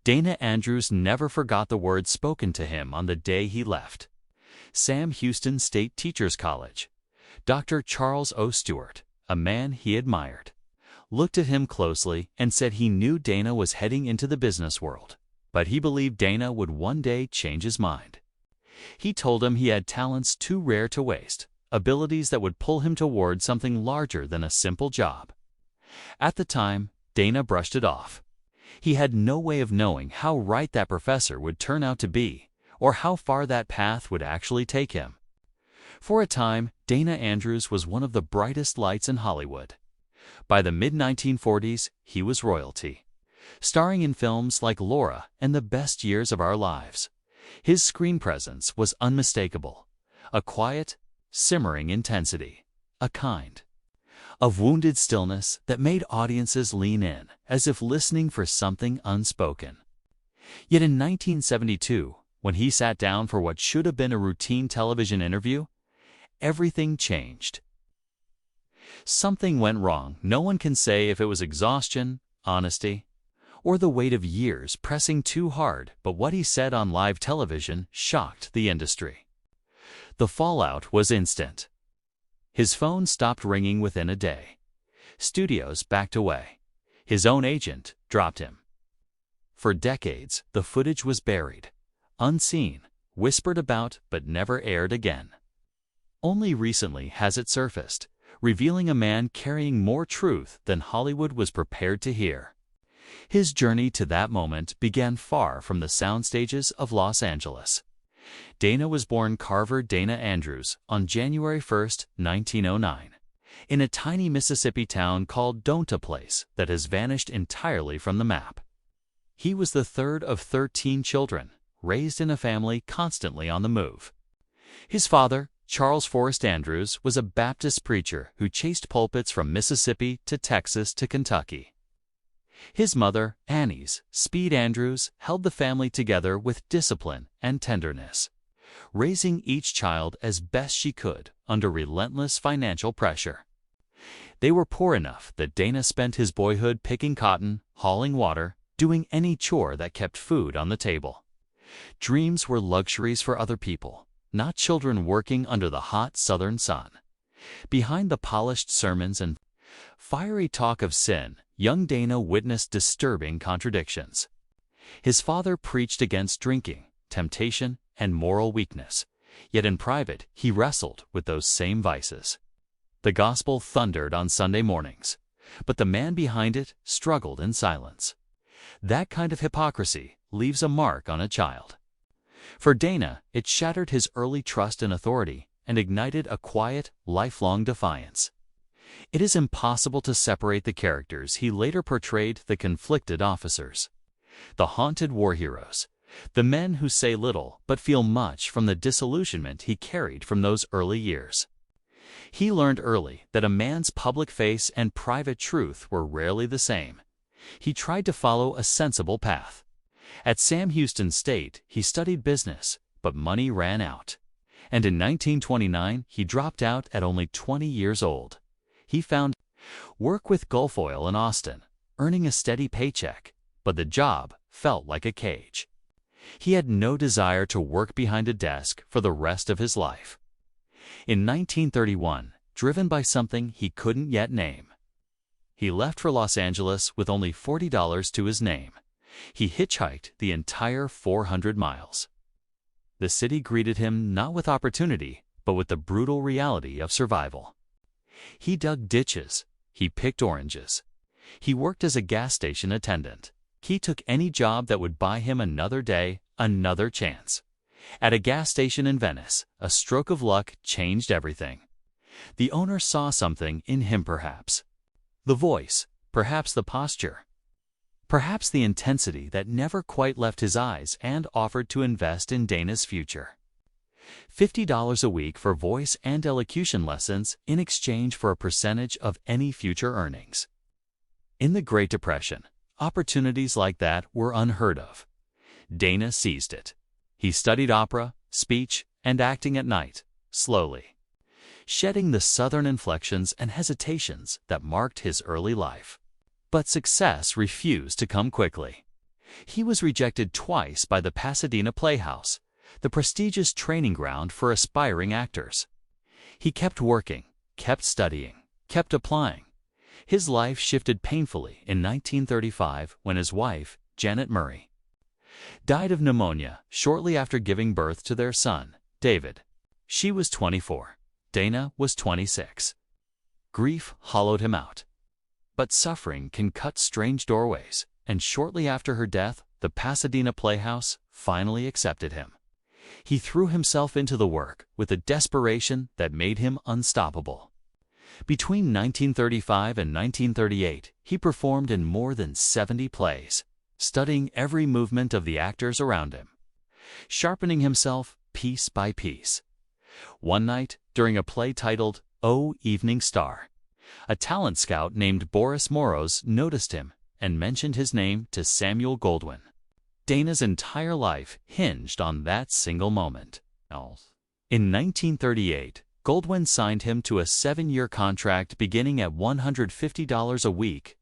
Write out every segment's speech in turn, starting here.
Dana Andrews never forgot the words spoken to him on the day he left. Sam Houston State Teachers College. Dr. Charles O. Stewart, a man he admired, looked at him closely and said he knew Dana was heading into the business world, but he believed Dana would one day change his mind. He told him he had talents too rare to waste, abilities that would pull him toward something larger than a simple job. At the time, Dana brushed it off. He had no way of knowing how right that professor would turn out to be, or how far that path would actually take him. For a time, Dana Andrews was one of the brightest lights in Hollywood. By the mid-1940s, he was royalty, starring in films like Laura and The Best Years of Our Lives. His screen presence was unmistakable, a quiet, simmering intensity, a kind of wounded stillness that made audiences lean in, as if listening for something unspoken. Yet in 1972, when he sat down for what should have been a routine television interview, everything changed. Something went wrong. No one can say if it was exhaustion, honesty, or the weight of years pressing too hard, but what he said on live television shocked the industry. The fallout was instant. His phone stopped ringing within a day. Studios backed away. His own agent dropped him. For decades, the footage was buried, unseen, whispered about, but never aired again. Only recently has it surfaced, revealing a man carrying more truth than Hollywood was prepared to hear. His journey to that moment began far from the sound stages of Los Angeles. Dana was born Carver Dana Andrews on January 1, 1909, in a tiny Mississippi town called Donta Place that has vanished entirely from the map. He was the third of 13 children, raised in a family constantly on the move. His father, Charles Forrest Andrews, was a Baptist preacher who chased pulpits from Mississippi to Texas to Kentucky. His mother, Annie's Speed Andrews, held the family together with discipline and tenderness, raising each child as best she could under relentless financial pressure. They were poor enough that Dana spent his boyhood picking cotton, hauling water, doing any chore that kept food on the table. Dreams were luxuries for other people, not children working under the hot southern sun. Behind the polished sermons and fiery talk of sin, young Dana witnessed disturbing contradictions. His father preached against drinking, temptation, and moral weakness, yet in private he wrestled with those same vices. The gospel thundered on Sunday mornings, but the man behind it struggled in silence. That kind of hypocrisy leaves a mark on a child. For Dana, it shattered his early trust in authority and ignited a quiet, lifelong defiance. It is impossible to separate the characters he later portrayed: the conflicted officers, the haunted war heroes, the men who say little but feel much from the disillusionment he carried from those early years. He learned early that a man's public face and private truth were rarely the same. He tried to follow a sensible path. At Sam Houston State, he studied business, but money ran out. And in 1929, he dropped out at only 20 years old. He found work with Gulf Oil in Austin, earning a steady paycheck, but the job felt like a cage. He had no desire to work behind a desk for the rest of his life. In 1931, driven by something he couldn't yet name, he left for Los Angeles with only $40 to his name. He hitchhiked the entire 400 miles. The city greeted him not with opportunity, but with the brutal reality of survival. He dug ditches. He picked oranges. He worked as a gas station attendant. He took any job that would buy him another day, another chance. At a gas station in Venice, a stroke of luck changed everything. The owner saw something in him, perhaps. The voice, perhaps the posture, perhaps the intensity that never quite left his eyes, and offered to invest in Dana's future. $50 a week for voice and elocution lessons in exchange for a percentage of any future earnings. In the Great Depression, opportunities like that were unheard of. Dana seized it. He studied opera, speech, and acting at night, slowly, shedding the Southern inflections and hesitations that marked his early life. But success refused to come quickly. He was rejected twice by the Pasadena Playhouse, the prestigious training ground for aspiring actors. He kept working, kept studying, kept applying. His life shifted painfully in 1935 when his wife, Janet Murray, died of pneumonia shortly after giving birth to their son, David. She was 24. Dana was 26. Grief hollowed him out. But suffering can cut strange doorways, and shortly after her death, the Pasadena Playhouse finally accepted him. He threw himself into the work with a desperation that made him unstoppable. Between 1935 and 1938, he performed in more than 70 plays, studying every movement of the actors around him, sharpening himself piece by piece. One night, during a play titled "O Evening Star," a talent scout named Boris Moros noticed him and mentioned his name to Samuel Goldwyn. Dana's entire life hinged on that single moment. In 1938, Goldwyn signed him to a 7-year contract beginning at $150 a week,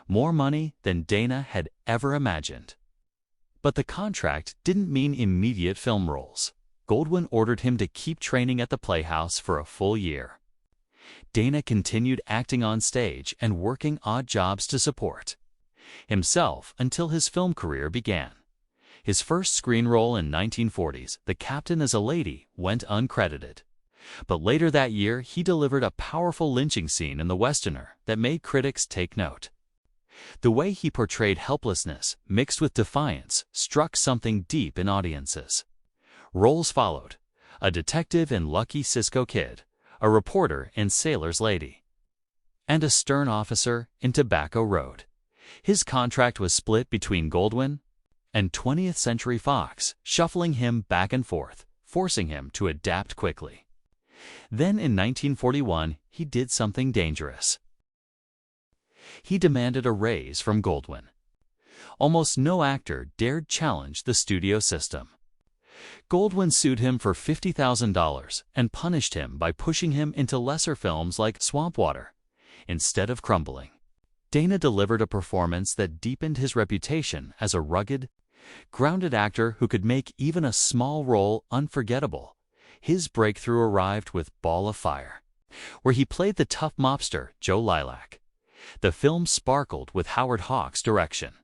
more money than Dana had ever imagined. But the contract didn't mean immediate film roles. Goldwyn ordered him to keep training at the Playhouse for a full year. Dana continued acting on stage and working odd jobs to support himself until his film career began. His first screen role in 1940's The Captain is a Lady went uncredited. But later that year, he delivered a powerful lynching scene in the Westerner that made critics take note. The way he portrayed helplessness mixed with defiance struck something deep in audiences. Roles followed: a detective in Lucky Cisco Kid, a reporter in Sailor's Lady, and a stern officer in Tobacco Road. His contract was split between Goldwyn and 20th Century Fox, shuffling him back and forth, forcing him to adapt quickly. Then in 1941, he did something dangerous. He demanded a raise from Goldwyn. Almost no actor dared challenge the studio system. Goldwyn sued him for $50,000 and punished him by pushing him into lesser films like Swamp Water. Instead of crumbling, Dana delivered a performance that deepened his reputation as a rugged, grounded actor who could make even a small role unforgettable. His breakthrough arrived with Ball of Fire, where he played the tough mobster Joe Lilac. The film sparkled with Howard Hawks' direction,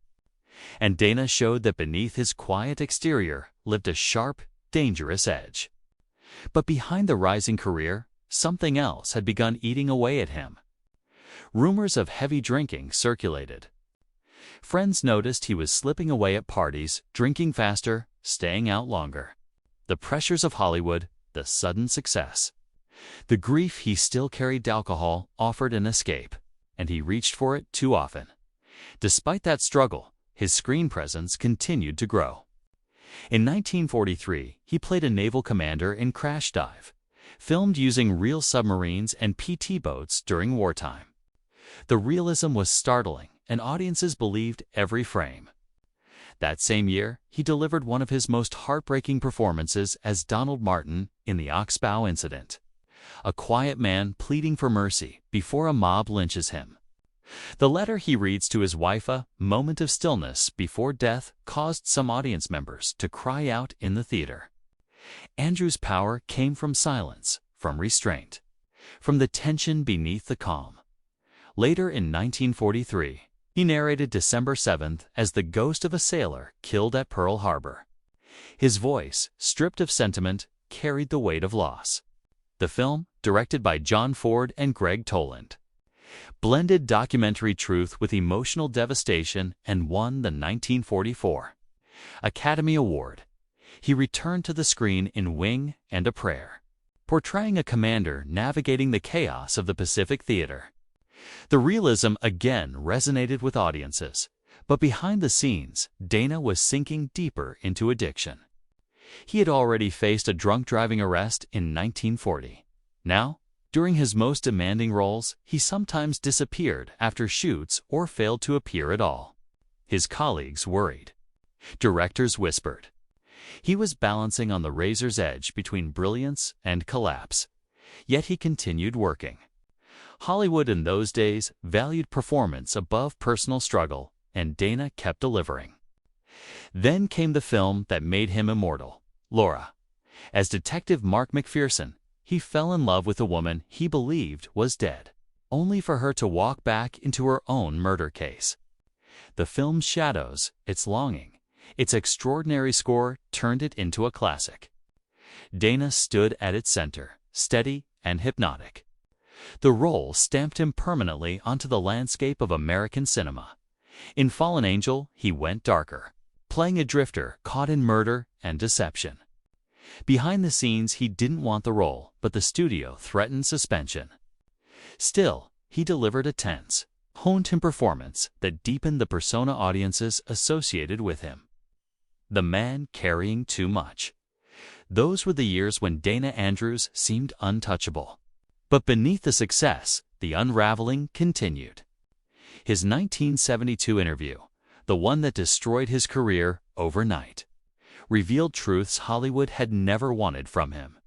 and Dana showed that beneath his quiet exterior lived a sharp, dangerous edge. But behind the rising career, something else had begun eating away at him. Rumors of heavy drinking circulated. Friends noticed he was slipping away at parties, drinking faster, staying out longer. The pressures of Hollywood, the sudden success, the grief he still carried to alcohol offered an escape, and he reached for it too often. Despite that struggle, his screen presence continued to grow. In 1943, he played a naval commander in Crash Dive, filmed using real submarines and PT boats during wartime. The realism was startling, and audiences believed every frame. That same year, he delivered one of his most heartbreaking performances as Donald Martin in the Oxbow Incident, a quiet man pleading for mercy before a mob lynches him. The letter he reads to his wife, a moment of stillness before death, caused some audience members to cry out in the theater. Andrew's power came from silence, from restraint, from the tension beneath the calm. Later in 1943, he narrated December 7th as the ghost of a sailor killed at Pearl Harbor. His voice, stripped of sentiment, carried the weight of loss. The film, directed by John Ford and Greg Toland, blended documentary truth with emotional devastation and won the 1944 Academy Award. He returned to the screen in Wing and a Prayer, portraying a commander navigating the chaos of the Pacific Theater. The realism again resonated with audiences, but behind the scenes, Dana was sinking deeper into addiction. He had already faced a drunk driving arrest in 1940. Now, during his most demanding roles, he sometimes disappeared after shoots or failed to appear at all. His colleagues worried. Directors whispered. He was balancing on the razor's edge between brilliance and collapse, yet he continued working. Hollywood in those days valued performance above personal struggle, and Dana kept delivering. Then came the film that made him immortal, Laura. As Detective Mark McPherson, he fell in love with a woman he believed was dead, only for her to walk back into her own murder case. The film's shadows, its longing, its extraordinary score turned it into a classic. Dana stood at its center, steady and hypnotic. The role stamped him permanently onto the landscape of American cinema. In Fallen Angel, he went darker, playing a drifter caught in murder and deception. Behind the scenes, he didn't want the role, but the studio threatened suspension. Still, he delivered a tense, honed-in performance that deepened the persona audiences associated with him. The man carrying too much. Those were the years when Dana Andrews seemed untouchable. But beneath the success, the unraveling continued. His 1972 interview, the one that destroyed his career overnight, revealed truths Hollywood had never wanted from him.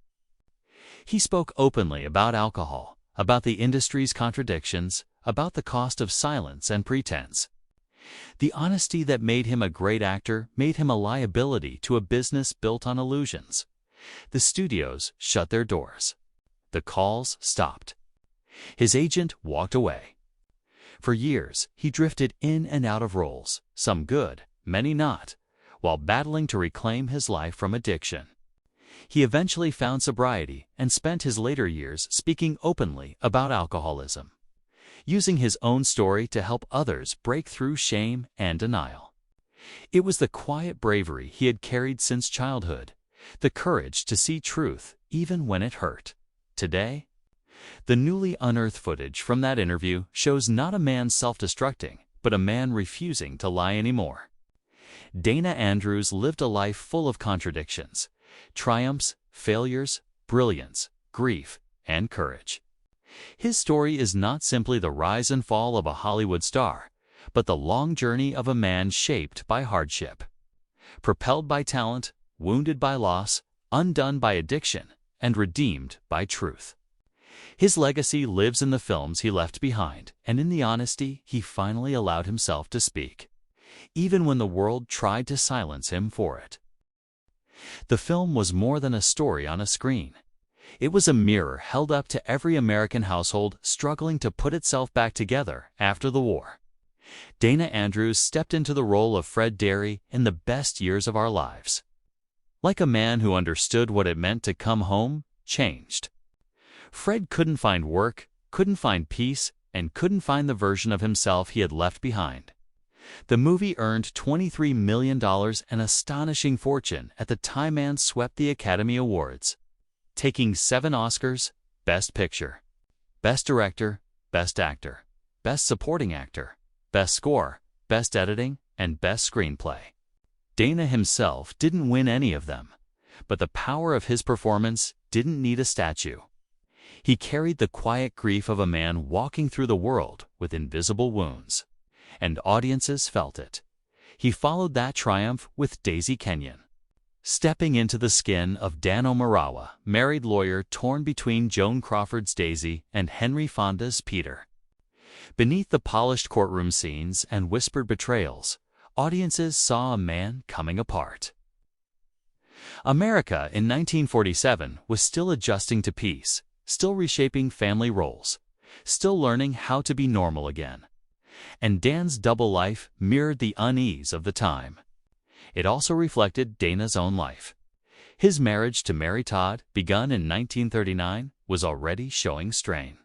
He spoke openly about alcohol, about the industry's contradictions, about the cost of silence and pretense. The honesty that made him a great actor made him a liability to a business built on illusions. The studios shut their doors. The calls stopped. His agent walked away. For years, he drifted in and out of roles, some good, many not, while battling to reclaim his life from addiction. He eventually found sobriety and spent his later years speaking openly about alcoholism, using his own story to help others break through shame and denial. It was the quiet bravery he had carried since childhood, the courage to see truth even when it hurt. Today, the newly unearthed footage from that interview shows not a man self-destructing, but a man refusing to lie anymore. Dana Andrews lived a life full of contradictions, triumphs, failures, brilliance, grief, and courage. His story is not simply the rise and fall of a Hollywood star, but the long journey of a man shaped by hardship, propelled by talent, wounded by loss, undone by addiction, and redeemed by truth. His legacy lives in the films he left behind and in the honesty he finally allowed himself to speak, even when the world tried to silence him for it. The film was more than a story on a screen. It was a mirror held up to every American household struggling to put itself back together after the war. Dana Andrews stepped into the role of Fred Derry in the best years of our lives. Like a man who understood what it meant to come home, changed. Fred couldn't find work, couldn't find peace, and couldn't find the version of himself he had left behind. The movie earned $23 million, an astonishing fortune at the time and swept the Academy Awards, taking 7 Oscars: Best Picture, Best Director, Best Actor, Best Supporting Actor, Best Score, Best Editing, and Best Screenplay. Dana himself didn't win any of them, but the power of his performance didn't need a statue. He carried the quiet grief of a man walking through the world with invisible wounds, and audiences felt it. He followed that triumph with Daisy Kenyon, stepping into the skin of Dan O'Marawa, married lawyer torn between Joan Crawford's Daisy and Henry Fonda's Peter. Beneath the polished courtroom scenes and whispered betrayals, audiences saw a man coming apart. America in 1947 was still adjusting to peace, still reshaping family roles, still learning how to be normal again. And Dan's double life mirrored the unease of the time. It also reflected Dana's own life. His marriage to Mary Todd, begun in 1939, was already showing strain.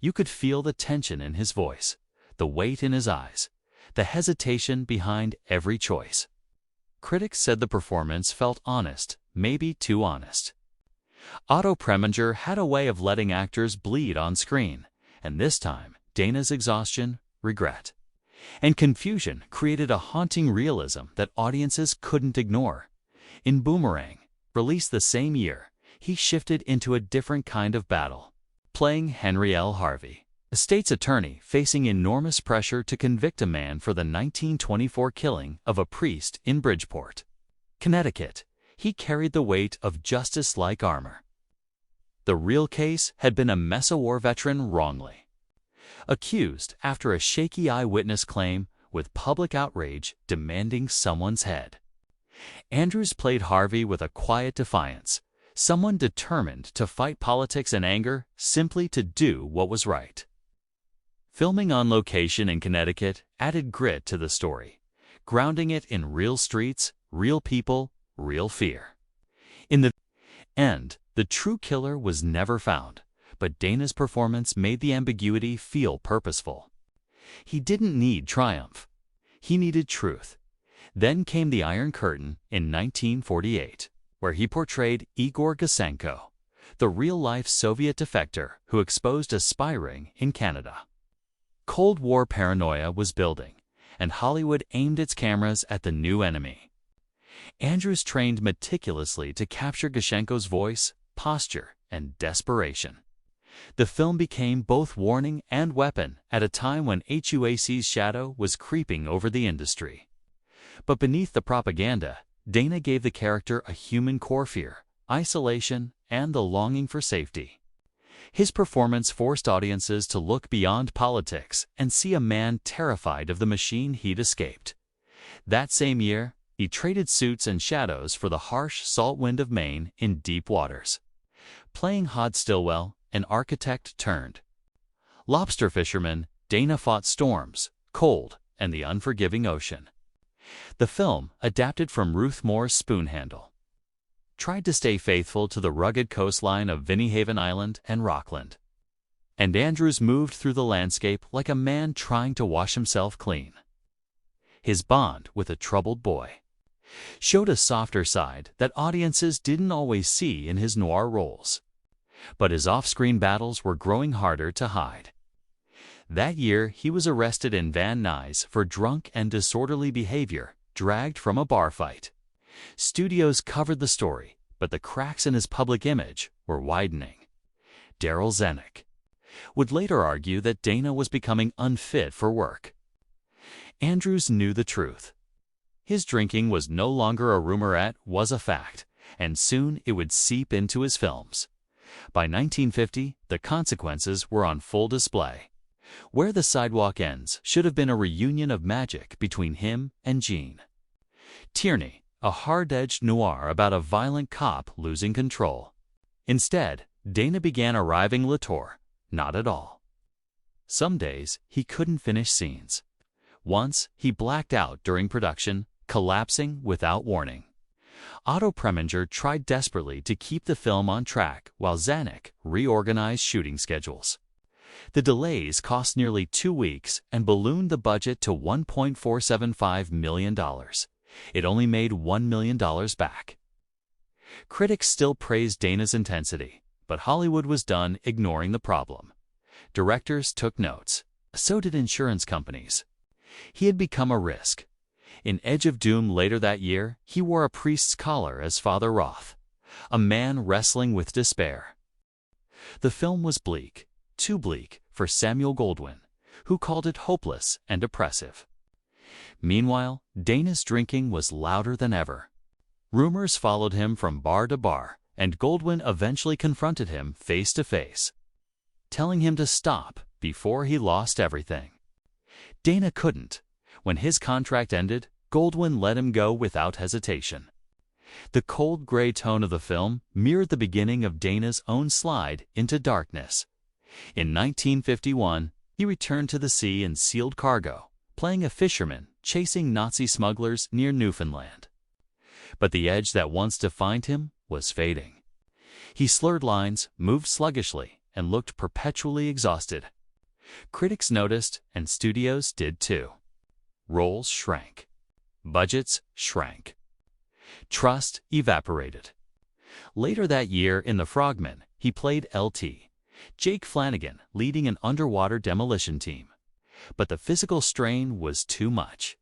You could feel the tension in his voice, the weight in his eyes, the hesitation behind every choice. Critics said the performance felt honest, maybe too honest. Otto Preminger had a way of letting actors bleed on screen, and this time, Dana's exhaustion, regret, and confusion created a haunting realism that audiences couldn't ignore. In Boomerang, released the same year, he shifted into a different kind of battle, playing Henry L. Harvey, a state's attorney facing enormous pressure to convict a man for the 1924 killing of a priest in Bridgeport, Connecticut. He carried the weight of justice like armor. The real case had been a Mesa War veteran wrongly accused after a shaky eyewitness claim with public outrage demanding someone's head. Andrews played Harvey with a quiet defiance, someone determined to fight politics and anger simply to do what was right. Filming on location in Connecticut added grit to the story, grounding it in real streets, real people, real fear. In the end, the true killer was never found, but Dana's performance made the ambiguity feel purposeful. He didn't need triumph. He needed truth. Then came the Iron Curtain in 1948, where he portrayed Igor Gasenko, the real-life Soviet defector who exposed a spy ring in Canada. Cold War paranoia was building, and Hollywood aimed its cameras at the new enemy. Andrews trained meticulously to capture Gasenko's voice, posture, and desperation. The film became both warning and weapon at a time when HUAC's shadow was creeping over the industry. But beneath the propaganda, Dana gave the character a human core fear, isolation, and the longing for safety. His performance forced audiences to look beyond politics and see a man terrified of the machine he'd escaped. That same year, he traded suits and shadows for the harsh salt wind of Maine in deep waters. Playing Hod Stillwell, an architect turned lobster fisherman, Dana fought storms, cold, and the unforgiving ocean. The film, adapted from Ruth Moore's Spoonhandle, tried to stay faithful to the rugged coastline of Vinnyhaven Island and Rockland. And Andrews moved through the landscape like a man trying to wash himself clean. His bond with a troubled boy showed a softer side that audiences didn't always see in his noir roles. But his off-screen battles were growing harder to hide. That year, he was arrested in Van Nuys for drunk and disorderly behavior, dragged from a bar fight. Studios covered the story, but the cracks in his public image were widening. Daryl Zanuck would later argue that Dana was becoming unfit for work. Andrews knew the truth. His drinking was no longer a rumorette, was a fact, and soon it would seep into his films. By 1950, the consequences were on full display. Where the Sidewalk Ends should have been a reunion of magic between him and Jean. Tierney, a hard-edged noir about a violent cop losing control. Instead, Dana began arriving Latour, not at all. Some days, he couldn't finish scenes. Once, he blacked out during production, collapsing without warning. Otto Preminger tried desperately to keep the film on track while Zanuck reorganized shooting schedules. The delays cost nearly 2 weeks and ballooned the budget to $1.475 million. It only made $1 million back. Critics still praised Dana's intensity, but Hollywood was done ignoring the problem. Directors took notes. So did insurance companies. He had become a risk. In Edge of Doom later that year, he wore a priest's collar as Father Roth, a man wrestling with despair. The film was bleak, too bleak for Samuel Goldwyn, who called it hopeless and oppressive. Meanwhile, Dana's drinking was louder than ever. Rumors followed him from bar to bar, and Goldwyn eventually confronted him face to face, telling him to stop before he lost everything. Dana couldn't. When his contract ended, Goldwyn let him go without hesitation. The cold gray tone of the film mirrored the beginning of Dana's own slide into darkness. In 1951, he returned to the sea in Sealed Cargo, playing a fisherman chasing Nazi smugglers near Newfoundland. But the edge that once defined him was fading. He slurred lines, moved sluggishly, and looked perpetually exhausted. Critics noticed, and studios did too. Roles shrank. Budgets shrank. Trust evaporated. Later that year in The Frogman, he played L.T., Jake Flanagan leading an underwater demolition team. But the physical strain was too much.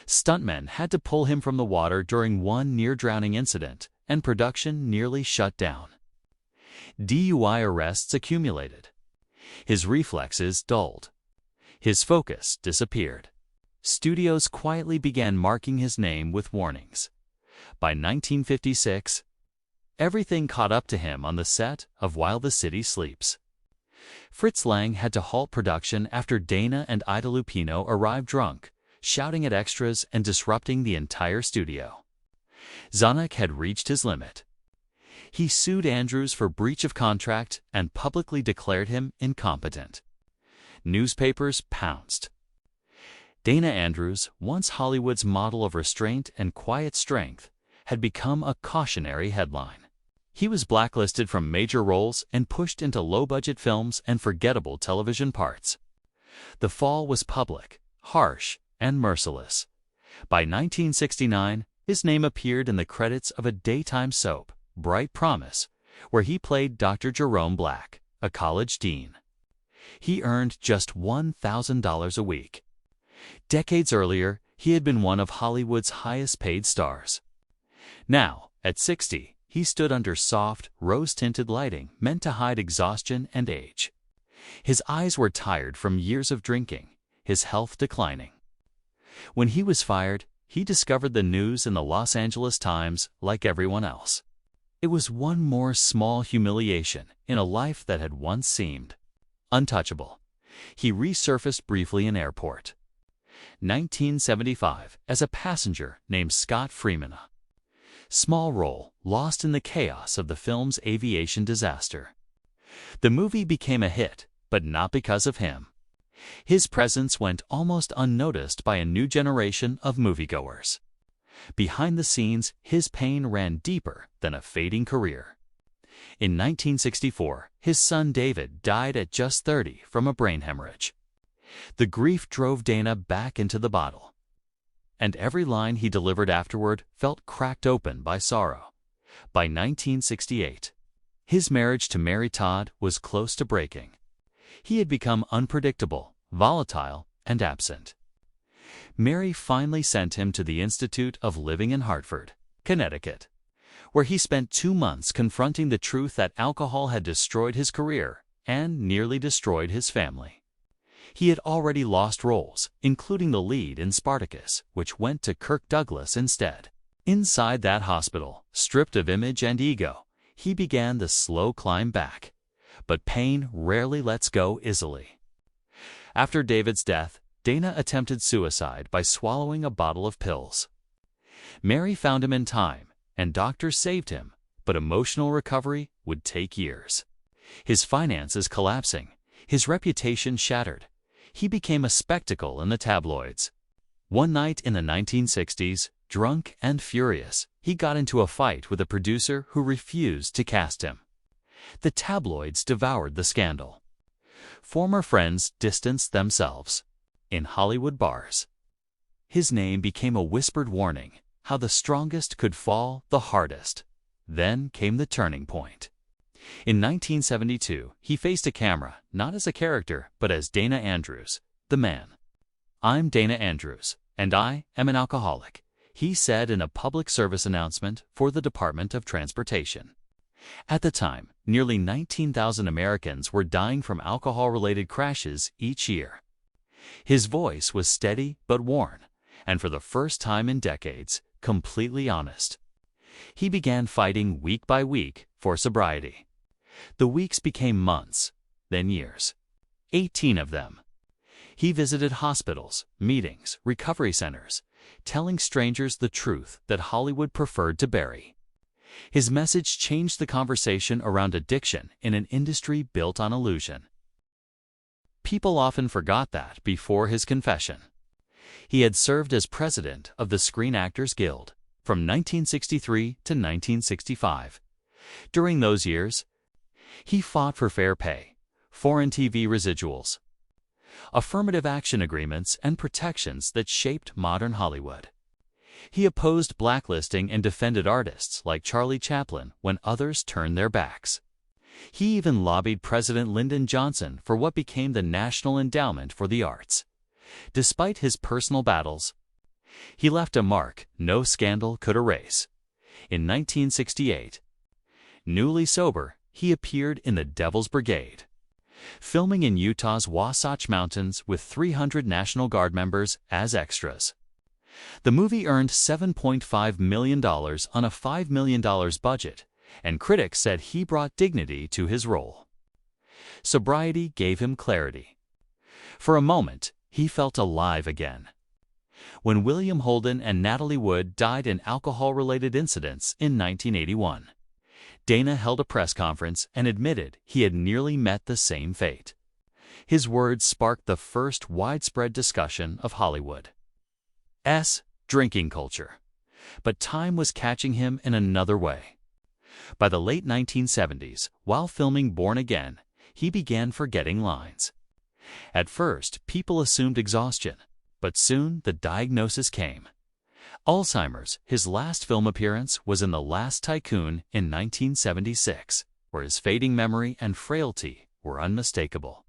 Stuntmen had to pull him from the water during one near-drowning incident, and production nearly shut down. DUI arrests accumulated. His reflexes dulled. His focus disappeared. Studios quietly began marking his name with warnings. By 1956, everything caught up to him on the set of While the City Sleeps. Fritz Lang had to halt production after Dana and Ida Lupino arrived drunk, shouting at extras and disrupting the entire studio. Zanuck had reached his limit. He sued Andrews for breach of contract and publicly declared him incompetent. Newspapers pounced. Dana Andrews, once Hollywood's model of restraint and quiet strength, had become a cautionary headline. He was blacklisted from major roles and pushed into low-budget films and forgettable television parts. The fall was public, harsh, and merciless. By 1969, his name appeared in the credits of a daytime soap, Bright Promise, where he played Dr. Jerome Black, a college dean. He earned just $1,000 a week. Decades earlier, he had been one of Hollywood's highest-paid stars. Now, at 60, he stood under soft, rose-tinted lighting meant to hide exhaustion and age. His eyes were tired from years of drinking, his health declining. When he was fired, he discovered the news in the Los Angeles Times like everyone else. It was one more small humiliation in a life that had once seemed untouchable. He resurfaced briefly in airport. 1975, as a passenger named Scott Freeman. Small role, lost in the chaos of the film's aviation disaster. The movie became a hit, but not because of him. His presence went almost unnoticed by a new generation of moviegoers. Behind the scenes, his pain ran deeper than a fading career. In 1964, his son David died at just 30 from a brain hemorrhage. The grief drove Dana back into the bottle, and every line he delivered afterward felt cracked open by sorrow. By 1968, his marriage to Mary Todd was close to breaking. He had become unpredictable, volatile, and absent. Mary finally sent him to the Institute of Living in Hartford, Connecticut, where he spent 2 months confronting the truth that alcohol had destroyed his career and nearly destroyed his family. He had already lost roles, including the lead in Spartacus, which went to Kirk Douglas instead. Inside that hospital, stripped of image and ego, he began the slow climb back. But pain rarely lets go easily. After David's death, Dana attempted suicide by swallowing a bottle of pills. Mary found him in time, and doctors saved him, but emotional recovery would take years. His finances collapsing, his reputation shattered. He became a spectacle in the tabloids. One night in the 1960s, drunk and furious, he got into a fight with a producer who refused to cast him. The tabloids devoured the scandal. Former friends distanced themselves. In Hollywood bars, his name became a whispered warning, how the strongest could fall the hardest. Then came the turning point. In 1972, he faced a camera, not as a character, but as Dana Andrews, the man. "I'm Dana Andrews, and I am an alcoholic," he said in a public service announcement for the Department of Transportation. At the time, nearly 19,000 Americans were dying from alcohol-related crashes each year. His voice was steady but worn, and for the first time in decades, completely honest. He began fighting week by week for sobriety. The weeks became months, then years. 18 of them. He visited hospitals, meetings, recovery centers, telling strangers the truth that Hollywood preferred to bury. His message changed the conversation around addiction in an industry built on illusion. People often forgot that before his confession. He had served as president of the Screen Actors Guild from 1963 to 1965. During those years, he fought for fair pay, foreign TV residuals, affirmative action agreements, and protections that shaped modern Hollywood. He opposed blacklisting and defended artists like Charlie Chaplin when others turned their backs. He even lobbied President Lyndon Johnson for what became the National Endowment for the Arts. Despite his personal battles, he left a mark no scandal could erase. In 1968, newly sober, he appeared in The Devil's Brigade, filming in Utah's Wasatch Mountains with 300 National Guard members as extras. The movie earned $7.5 million on a $5 million budget, and critics said he brought dignity to his role. Sobriety gave him clarity. For a moment, he felt alive again. when William Holden and Natalie Wood died in alcohol-related incidents in 1981. Dana held a press conference and admitted he had nearly met the same fate. His words sparked the first widespread discussion of Hollywood's drinking culture. But time was catching him in another way. By the late 1970s, while filming Born Again, he began forgetting lines. At first, people assumed exhaustion, but soon the diagnosis came. Alzheimer's. His last film appearance was in The Last Tycoon in 1976, where his fading memory and frailty were unmistakable.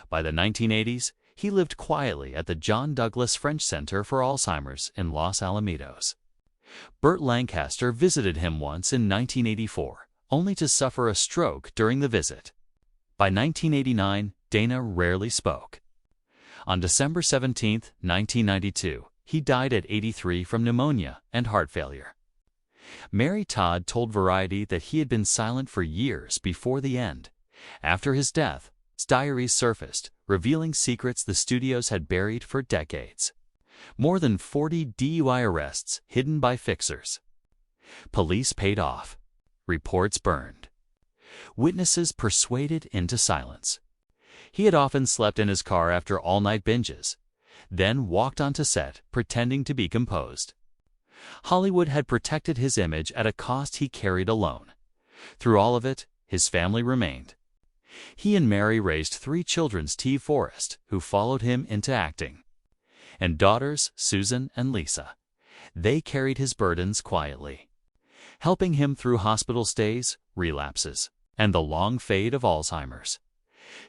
By the 1980s, he lived quietly at the John Douglas French Center for Alzheimer's in Los Alamitos. Burt Lancaster visited him once in 1984, only to suffer a stroke during the visit. By 1989, Dana rarely spoke. On December 17, 1992, he died at 83 from pneumonia and heart failure. Mary Todd told Variety that he had been silent for years before the end. After his death, his diaries surfaced, revealing secrets the studios had buried for decades. More than 40 DUI arrests hidden by fixers. Police paid off. Reports burned. Witnesses persuaded into silence. He had often slept in his car after all-night binges, then walked onto set pretending to be composed. Hollywood had protected his image at a cost he carried alone. Through all of it, his family remained. He and Mary raised 3 children: T. Forrest, who followed him into acting, and daughters Susan and Lisa. They carried his burdens quietly, helping him through hospital stays, relapses, and the long fade of Alzheimer's.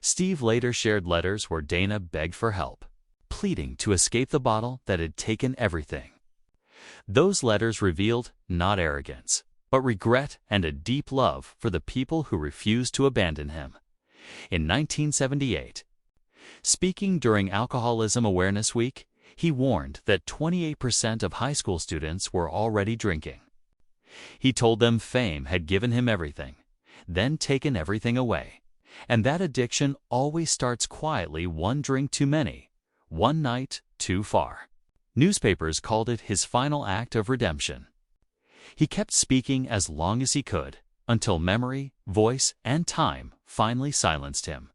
Steve later shared letters where Dana begged for help, pleading to escape the bottle that had taken everything. Those letters revealed not arrogance, but regret and a deep love for the people who refused to abandon him. In 1978, speaking during Alcoholism Awareness Week, he warned that 28% of high school students were already drinking. He told them fame had given him everything, then taken everything away, and that addiction always starts quietly, one drink too many, one night too far. Newspapers called it his final act of redemption. He kept speaking as long as he could, until memory, voice, and time finally silenced him.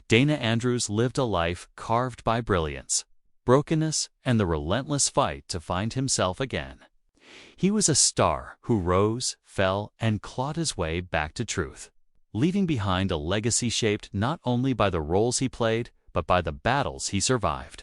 Dana Andrews lived a life carved by brilliance, brokenness, and the relentless fight to find himself again. He was a star who rose, fell, and clawed his way back to truth, leaving behind a legacy shaped not only by the roles he played, but by the battles he survived.